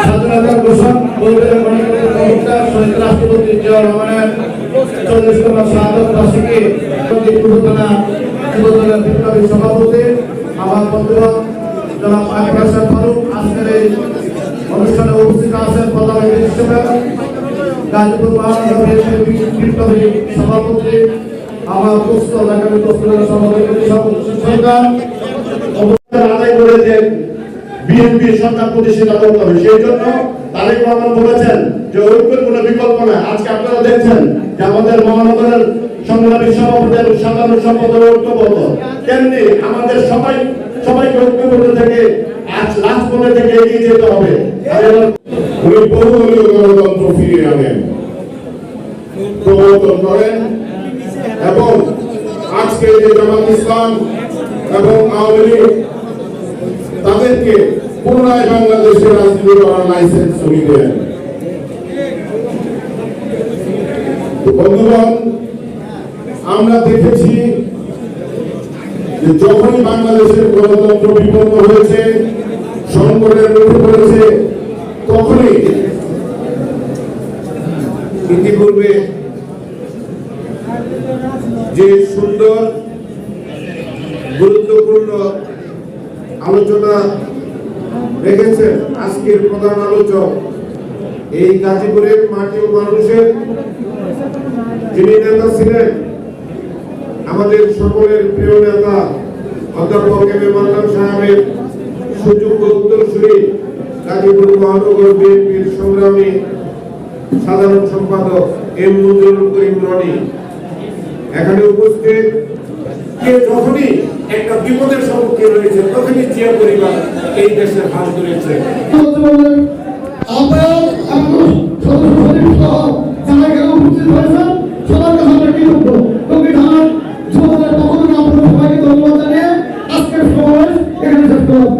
স্বাধীনতা ঘোষণ বইয়ের গণতন্ত্রের প্রবক্তা শহীদ রাষ্ট্রপতি জিয়া রহমানের 40তম শাহাদত বার্ষিকী পূর্বতনা যুবদলের বিপ্লবী সভাপতি আমার বন্ধুরা জনাব আকবর ফারুক আজকের এই অনুষ্ঠানে উপস্থিত আছেন প্রধান অতিথি হিসেবে গাজীপুর মহানগর বিপ্লবী সভাপতি আমার পোস্ত এলাকার সরকার আদায় করেছেন বিএনপি সরকার প্রতিষ্ঠিত করতে হবে। সেই জন্য তারেক রহমান বলেছেন যে ঐক্যের কোনো বিকল্প না। আজকে আপনারা দেখছেন যে আমাদের মহানগরের সংগ্রামী সভাপতি এবং সাধারণ সম্পাদক ঐক্যবদ্ধ, তেমনি আমাদের সবাইকে ঐক্যবদ্ধ থেকে আজ রাজপথে থেকে এগিয়ে যেতে হবে। উনি বহুদলীয় গণতন্ত্র ফিরিয়ে আনেন, প্রবর্তন করেন এবং আজকে যে জামাত ইসলাম এবং আওয়ামী লীগ তাদেরকে পুনরায় বাংলাদেশের রাজনীতি করার লাইসেন্স উনি দেন। বন্ধুগণ, আমরা দেখেছি যে যখনই বাংলাদেশের গণতন্ত্র বিপন্ন হয়েছে, সংকটের মুখে পড়েছে, তখনই ইতিপূর্বে যে সুন্দর গুরুত্বপূর্ণ আলোচনা রেখেছেন আজকের প্রধান আলোচক, এই গাজীপুরের মাটি ও মানুষের যিনি নেতা ছিলেন, আমাদের সকলের প্রিয় নেতা অধ্যাপক এম এ মান্নান সাহেবের সুযোগ্য উত্তরসূরি গাজীপুর মহানগর বিএনপির সংগ্রামী সাধারণ সম্পাদক এম মুজিবুল করিম রনি এখানে উপস্থিত। কে যখনই একটা বিপদের সম্মুখীন হয়েছে তখনই জিয়া পরিবার এই দেশের হাল ধরেছে। ধন্যবাদ জানিয়ে আজকের সমাবেশ এখানে শেষ করলাম।